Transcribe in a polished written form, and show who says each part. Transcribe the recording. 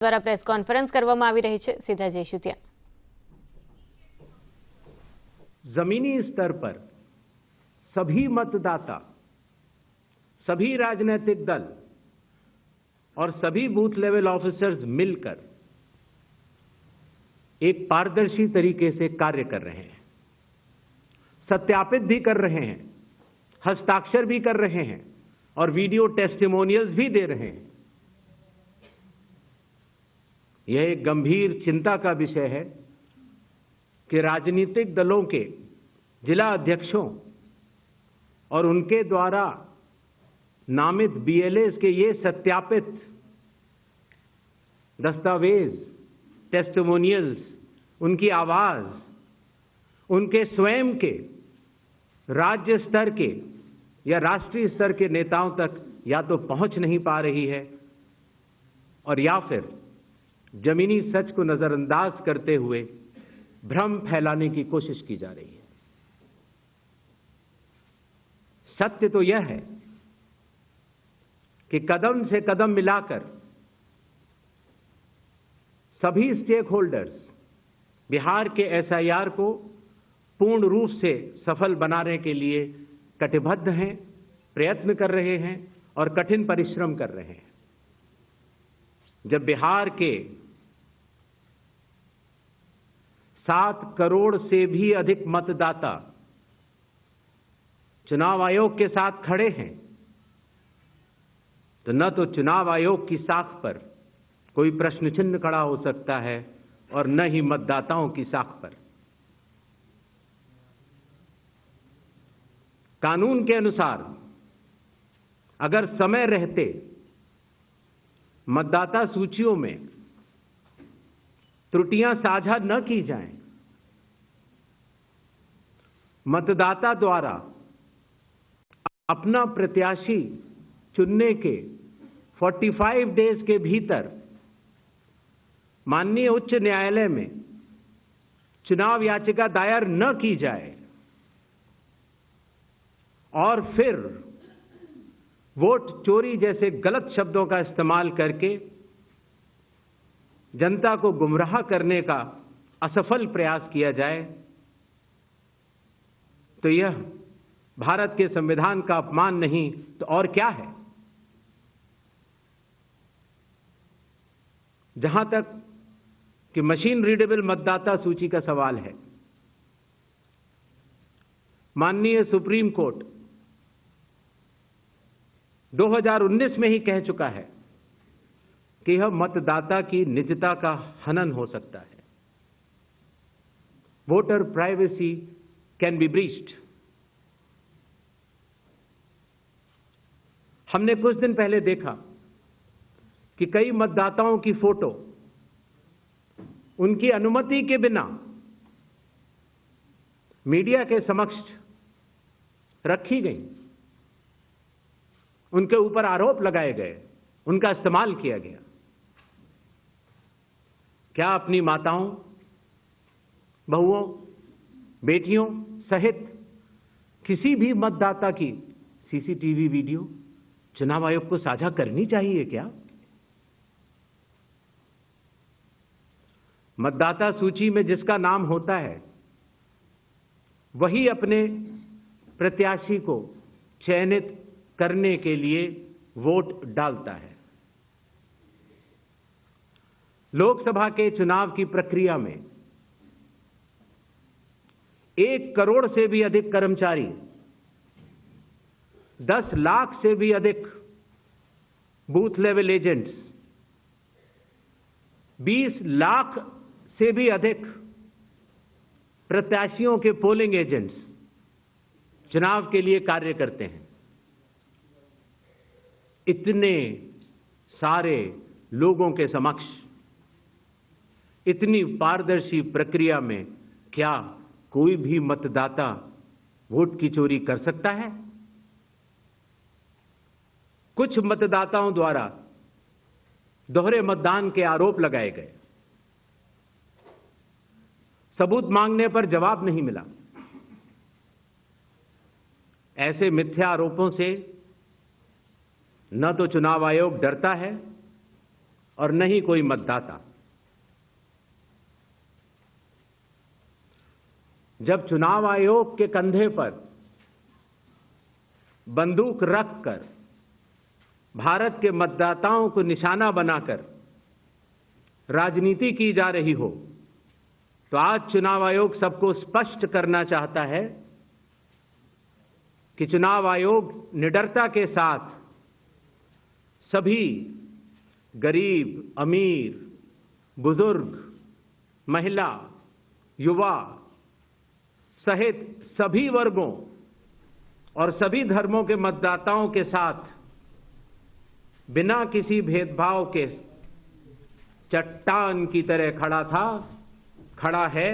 Speaker 1: દ્વારા press conference કરવામાં આવી રહી છે। સીધા જઈશું ત્યાં।
Speaker 2: जमीनी स्तर पर सभी मतदाता, सभी राजनीतिक दल और सभी बूथ लेवल ऑफिसर्स मिलकर एक पारदर्शी तरीके से कार्य कर रहे हैं, सत्यापित भी कर रहे हैं, हस्ताक्षर भी कर रहे हैं और वीडियो टेस्टिमोनियल्स भी दे रहे हैं। यह एक गंभीर चिंता का विषय है कि राजनीतिक दलों के जिला अध्यक्षों और उनके द्वारा नामित बीएलएस के ये सत्यापित दस्तावेज, टेस्टिमोनियल्स, उनकी आवाज, उनके स्वयं के राज्य स्तर के या राष्ट्रीय स्तर के नेताओं तक या तो पहुंच नहीं पा रही है और या फिर जमीनी सच को नजरअंदाज करते हुए भ्रम फैलाने की कोशिश की जा रही है। सत्य तो यह है कि कदम से कदम मिलाकर सभी स्टेक होल्डर्स बिहार के एसआईआर को पूर्ण रूप से सफल बनाने के लिए कटिबद्ध हैं, प्रयत्न कर रहे हैं और कठिन परिश्रम कर रहे हैं। जब बिहार के 7 करोड़ से भी अधिक मतदाता चुनाव आयोग के साथ खड़े हैं, तो न तो चुनाव आयोग की साख पर कोई प्रश्न चिन्ह खड़ा हो सकता है और न ही मतदाताओं की साख पर। कानून के अनुसार अगर समय रहते मतदाता सूचियों में त्रुटियां साझा न की जाएं, मतदाता द्वारा अपना प्रत्याशी चुनने के 45 डेज के भीतर माननीय उच्च न्यायालय में चुनाव याचिका दायर न की जाए और फिर वोट चोरी जैसे गलत शब्दों का इस्तेमाल करके जनता को गुमराह करने का असफल प्रयास किया जाए, तो यह भारत के संविधान का अपमान नहीं तो और क्या है। जहां तक कि मशीन रीडेबल मतदाता सूची का सवाल है, माननीय सुप्रीम कोर्ट 2019 में ही कह चुका है कि यह मतदाता की निजता का हनन हो सकता है। Voter privacy can be breached. हमने कुछ दिन पहले देखा कि कई मतदाताओं की फोटो उनकी अनुमति के बिना मीडिया के समक्ष रखी गई, उनके ऊपर आरोप लगाए गए, उनका इस्तेमाल किया गया। क्या अपनी माताओं, बहुओं, बेटियों सहित किसी भी मतदाता की सीसीटीवी वीडियो चुनाव आयोग को साझा करनी चाहिए क्या? मतदाता सूची में जिसका नाम होता है वही अपने प्रत्याशी को चयनित करने के लिए वोट डालता है। लोकसभा के चुनाव की प्रक्रिया में 1 करोड़ से भी अधिक कर्मचारी, 10 लाख से भी अधिक बूथ लेवल एजेंट्स, 20 लाख से भी अधिक प्रत्याशियों के पोलिंग एजेंट्स चुनाव के लिए कार्य करते हैं। इतने सारे लोगों के समक्ष इतनी पारदर्शी प्रक्रिया में क्या कोई भी मतदाता वोट की चोरी कर सकता है? कुछ मतदाताओं द्वारा दोहरे मतदान के आरोप लगाए गए, सबूत मांगने पर जवाब नहीं मिला। ऐसे मिथ्या आरोपों से न तो चुनाव आयोग डरता है और न ही कोई मतदाता। जब चुनाव आयोग के कंधे पर बंदूक रखकर भारत के मतदाताओं को निशाना बनाकर राजनीति की जा रही हो, तो आज चुनाव आयोग सबको स्पष्ट करना चाहता है कि चुनाव आयोग निडरता के साथ सभी गरीब, अमीर, बुजुर्ग, महिला, युवा सहित सभी वर्गों और सभी धर्मों के मतदाताओं के साथ बिना किसी भेदभाव के चट्टान की तरह खड़ा था, खड़ा है